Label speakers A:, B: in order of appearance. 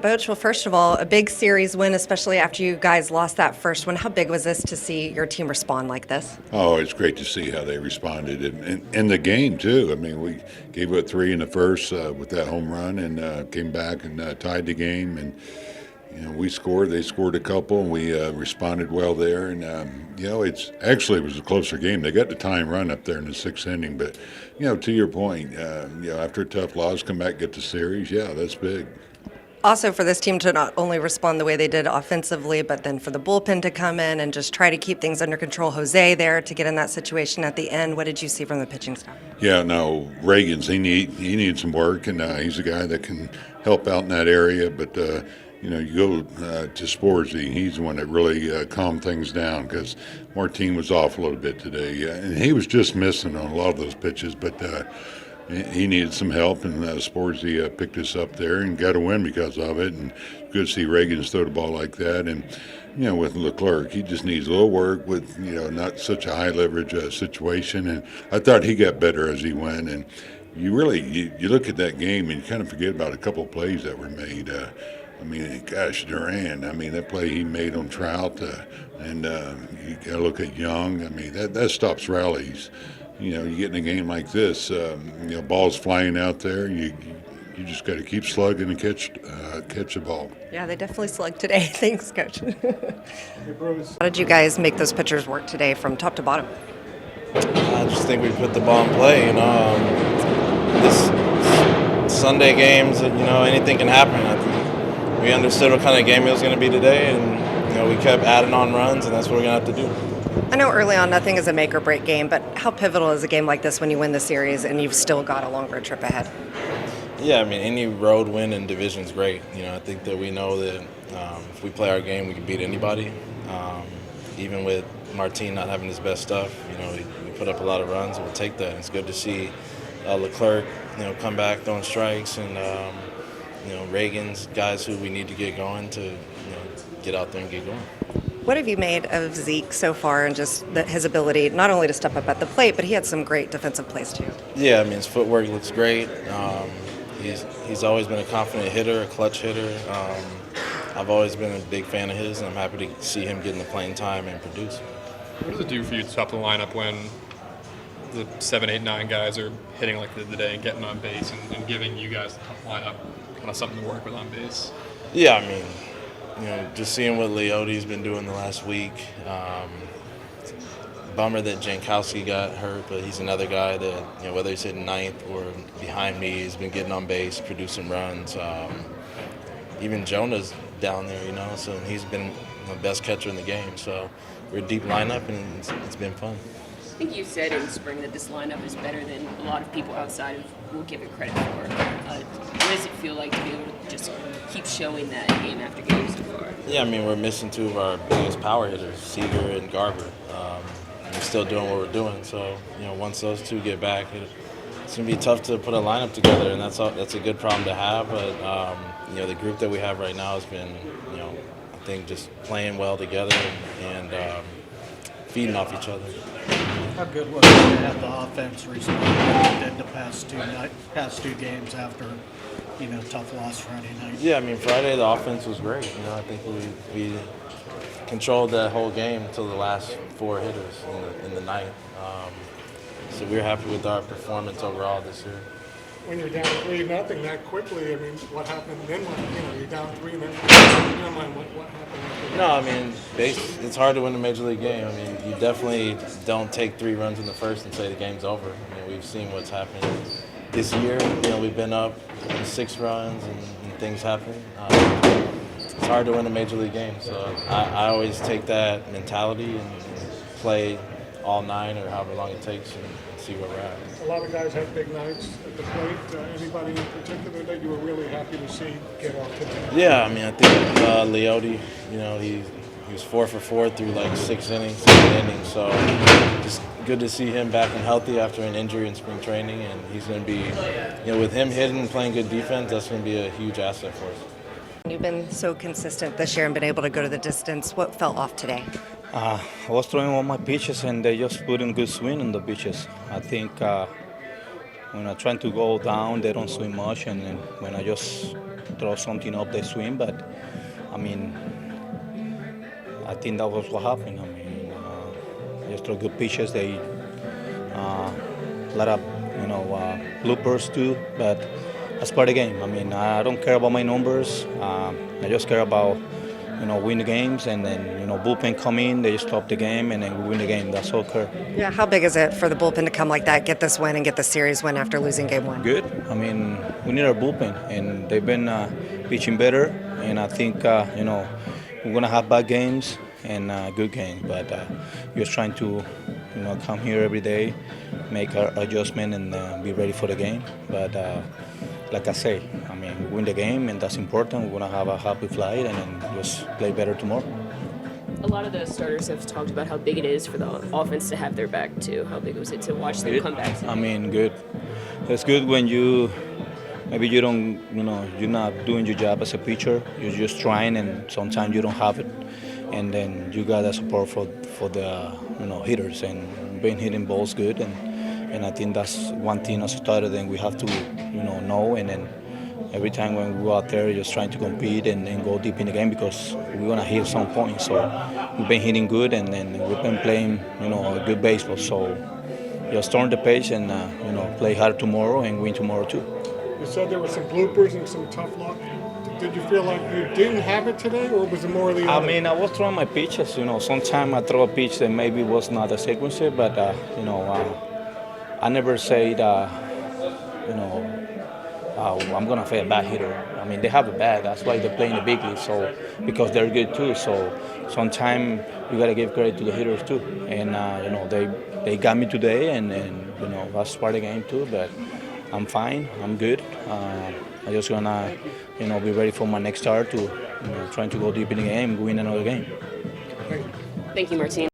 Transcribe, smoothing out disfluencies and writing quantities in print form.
A: Bochy, well, first of all, a big series win, especially after you guys lost that first one. How big was this to see your team respond like this?
B: Oh, it's great to see how they responded in the game too. I mean, we gave up three in the first with that home run, and came back and tied the game. And we scored. They scored a couple, and we responded well there. And it was a closer game. They got the tying run up there in the sixth inning, but to your point, after a tough loss, come back, get the series. Yeah, that's big.
A: Also, for this team to not only respond the way they did offensively, but then for the bullpen to come in and just try to keep things under control. Jose there to get in that situation at the end. What did you see from the pitching staff?
B: Yeah, no, Reagan's he needs some work, and he's a guy that can help out in that area. But you go to Sporzy, he's the one that really calmed things down because Martin was off a little bit today, and he was just missing on a lot of those pitches, but. He needed some help, and Sporzy picked us up there and got a win because of it. And good to see Reagan throw the ball like that. And with Leclerc, he just needs a little work with not such a high leverage situation. And I thought he got better as he went. And you look at that game and you kind of forget about a couple of plays that were made. Duran. That play he made on Trout, and you got to look at Young. That stops rallies. You get in a game like this, balls flying out there. You just got to keep slugging and catch the ball.
A: Yeah, they definitely slugged today. Thanks, Coach. How did you guys make those pitchers work today from top to bottom?
C: I just think we put the ball in play. This Sunday games, anything can happen. I think we understood what kind of game it was going to be today, and we kept adding on runs, and that's what we're going to have to do.
A: I know early on nothing is a make or break game, but how pivotal is a game like this when you win the series and you've still got a longer trip ahead?
C: Yeah, any road win in division is great. I think that we know that if we play our game, we can beat anybody. Even with Martin not having his best stuff, we put up a lot of runs, and we'll take that. It's good to see Leclerc, come back throwing strikes, and Reagan's guys who we need to get going to, get out there and get going.
A: What have you made of Zeke so far and just his ability not only to step up at the plate, but he had some great defensive plays too?
C: Yeah, his footwork looks great. He's always been a confident hitter, a clutch hitter. I've always been a big fan of his, and I'm happy to see him getting the playing time and produce.
D: What does it do for you to top the lineup when the 7, 8, 9 guys are hitting like they did today and getting on base and giving you guys the top lineup kind of something to work with on base?
C: Yeah, just seeing what Leote's been doing the last week. Bummer that Jankowski got hurt, but he's another guy that, whether he's hitting ninth or behind me, he's been getting on base, producing runs. Even Jonah's down there, so he's been the best catcher in the game. So we're a deep lineup, and it's been fun.
E: I think you said in spring that this lineup is better than a lot of people outside of will give it credit for. What does it feel like to be able to just keep showing that game after game so far?
C: Yeah, we're missing two of our biggest power hitters, Seager and Garber. We're still doing what we're doing. So, once those two get back, it's going to be tough to put a lineup together, and that's a good problem to have. But, the group that we have right now has been, I think just playing well together and feeding off each other.
F: How good was it to have the offense respond like it did the past two games after, tough loss Friday night?
C: Yeah, Friday the offense was great. I think we controlled that whole game until the last four hitters in the ninth. So we're happy with our performance overall this year.
G: When you're down 3-0 that quickly, what happened then? You're down 3-0. In your mind, what happened?
C: No, it's hard to win a major league game. You definitely don't take 3 runs in the first and say the game's over. We've seen what's happened this year. We've been up 6 runs and things happen. It's hard to win a major league game. So I always take that mentality and play all 9 or however long it takes and see where we're at.
G: A lot of guys have big nights at the plate. Anybody in particular that you were really happy to see get off today?
C: Yeah, I think Leote, he was 4 for 4 through 6 innings, 7 innings. So just good to see him back and healthy after an injury in spring training. And he's going to be, with him hitting and playing good defense, that's going to be a huge asset for us.
A: You've been so consistent this year and been able to go to the distance. What fell off today?
H: I was throwing all my pitches, and they just put in good swing on the pitches. I think when I'm trying to go down, they don't swing much, and when I just throw something up the swing. But I mean, I think that was what happened. I mean, just throw good pitches. They lot of bloopers too, but that's part of the game. I mean, I don't care about my numbers. I just care about win the games, and then bullpen come in, they stop the game, and then we win the game. That's all care.
A: Yeah, how big is it for the bullpen to come like that, get this win, and get the series win after losing game one?
H: Good. I mean, we need our bullpen, and they've been pitching better, and I think we're gonna have bad games and good games, but we're just trying to come here every day, make our adjustment, and be ready for the game. But like I say, I mean, we win the game, and that's important. We're gonna have a happy flight, and then just play better tomorrow.
E: A lot of the starters have talked about how big it is for the offense to have their back too. How big was it to watch them come back?
H: I mean, good. It's good when maybe you don't, you're not doing your job as a pitcher. You're just trying, and sometimes you don't have it, and then you got that support for the hitters, and been hitting balls good, and I think that's one thing as a starter. Then we have to know, and then every time when we go out there, just trying to compete and go deep in the game, because we're gonna hit some points. So we've been hitting good, and then we've been playing a good baseball. So just turn the page and play hard tomorrow and win tomorrow too.
G: You said there were some bloopers and some tough luck. Did you feel like you didn't have it today, or was it more of the other?
H: I mean, I was throwing my pitches. Sometimes I throw a pitch that maybe was not a sequence, but I never said I'm gonna play a bad hitter. I mean, they have a bad. That's why they play in the big league. So because they're good too. So sometimes you gotta give credit to the hitters too. And they got me today, and that's part of the game too. But I'm fine. I'm good. I just gonna be ready for my next start to trying to go deep in the game, win another game.
E: Thank you, Martin.